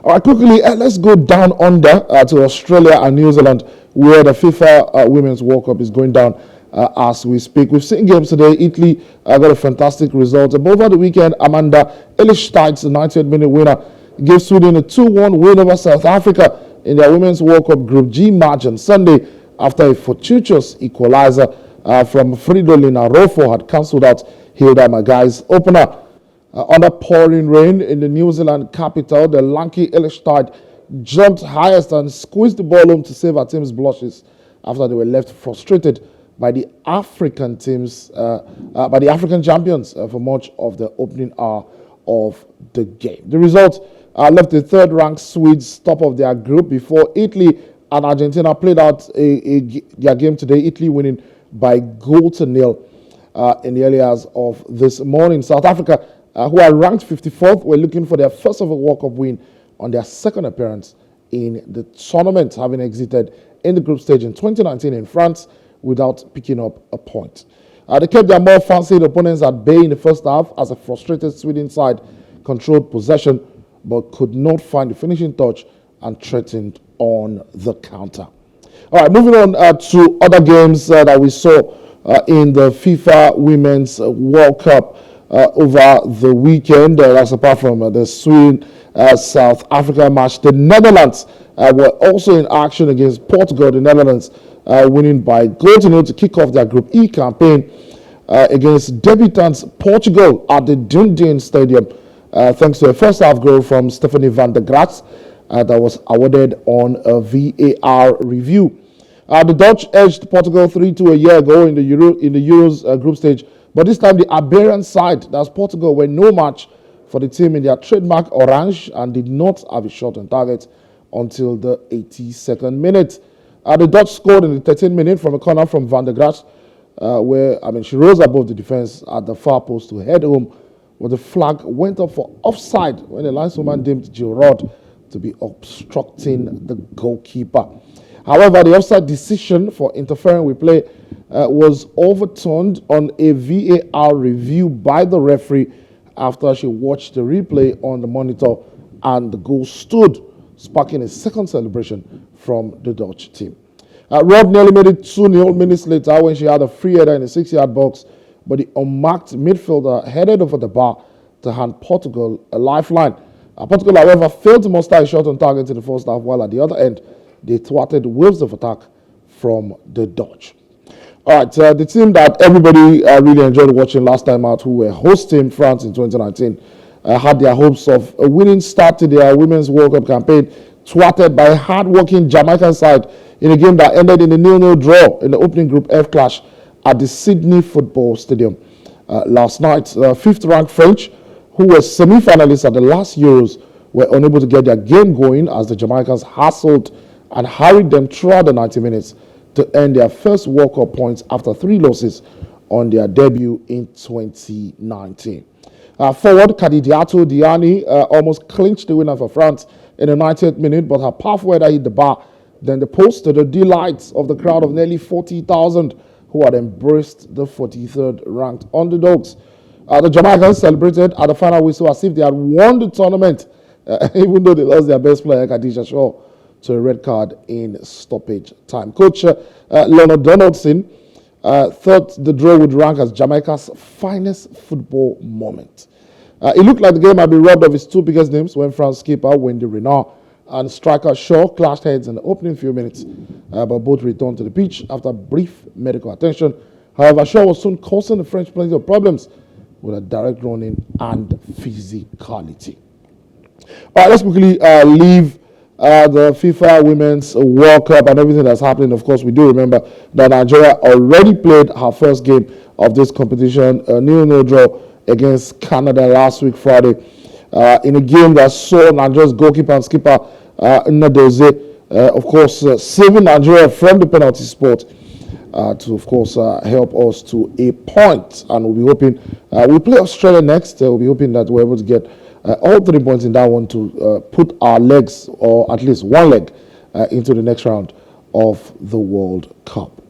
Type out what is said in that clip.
All right, quickly, let's go down under to Australia and New Zealand, where the FIFA Women's World Cup is going down as we speak. We've seen games today. Italy got a fantastic result. Over the weekend, Ilestedt, the 90th minute winner, gave Sweden a 2-1 win over South Africa in their Women's World Cup Group G match on Sunday after a fortuitous equalizer from Fridolina Rolfo had cancelled out Hildah Magaia's opener. Under pouring rain in the New Zealand capital, the lanky Ilestedt jumped highest and squeezed the ball home to save her team's blushes after they were left frustrated by the African teams, by the African champions for much of the opening hour of the game. The result left the third-ranked Swedes top of their group before Italy and Argentina played out their game today. Italy winning by 0-0 in the early hours of this morning. South Africa, who are ranked 54th, were looking for their first ever World Cup win on their second appearance in the tournament, having exited in the group stage in 2019 in France without picking up a point. They kept their more fancied opponents at bay in the first half as a frustrated Sweden side controlled possession but could not find the finishing touch and threatened on the counter. All right, moving on to other games that we saw in the FIFA Women's World Cup over the weekend. That's apart from the Sweden-South Africa match. The Netherlands were also in action against Portugal. The Netherlands winning by 0-0 to kick off their Group E campaign against debutants Portugal at the Dundee Stadium, thanks to a first half goal from Stephanie van der Graats that was awarded on a VAR review. The Dutch edged Portugal 3-2 a year ago in the Euros group stage, but this time the Iberian side, that's Portugal, were no match for the team in their trademark orange and did not have a shot on target until the 82nd minute. The Dutch scored in the 13th minute from a corner from Van der Graats, where she rose above the defense at the far post to head home, but the flag went up for offside when the lineswoman deemed Giroud to be obstructing the goalkeeper. However, the offside decision for interfering with play was overturned on a VAR review by the referee after she watched the replay on the monitor and the goal stood, sparking a second celebration from the Dutch team. Rob nearly made it 2-0 minutes later when she had a free header in the 6-yard box, but the unmarked midfielder headed over the bar to hand Portugal a lifeline. Portugal, however, failed to muster a shot on target in the first half, while at the other end, they thwarted waves of attack from the Dutch. All right, the team that everybody really enjoyed watching last time out, who were hosting France in 2019, had their hopes of a winning start to their Women's World Cup campaign thwarted by a hard-working Jamaican side in a game that ended in a 0-0 draw in the opening Group F clash at the Sydney Football Stadium last night. Fifth-ranked French, who were semi-finalists at the last Euros, were unable to get their game going as the Jamaicans hassled and harried them throughout the 90 minutes to earn their first World Cup points after 3 losses on their debut in 2019. Forward Kadidiatou Diani almost clinched the winner for France in the 90th minute, but her powerful header hit the bar, then the post, to the delights of the crowd of nearly 40,000 who had embraced the 43rd ranked underdogs. The Jamaicans celebrated at the final whistle as if they had won the tournament, even though they lost their best player, Khadija Shaw, to a red card in stoppage time. Coach Leonard Donaldson thought the draw would rank as Jamaica's finest football moment. It looked like the game had been robbed of its 2 biggest names when France skipper Wendy Renard and striker Shaw clashed heads in the opening few minutes, but both returned to the pitch after brief medical attention. However, Shaw was soon causing the French plenty of problems with a direct run-in and physicality. All right, let's quickly leave the FIFA Women's World Cup and everything that's happening. Of course, we do remember that Nigeria already played her first game of this competition, a 0-0 draw against Canada last week, Friday, in a game that saw Nigeria's goalkeeper and skipper, Nnadozie, of course, saving Nigeria from the penalty spot to, of course, help us to a point. And we'll be hoping, we'll play Australia next. We'll be hoping that we're able to get all 3 points in that one to put our legs, or at least one leg, into the next round of the World Cup.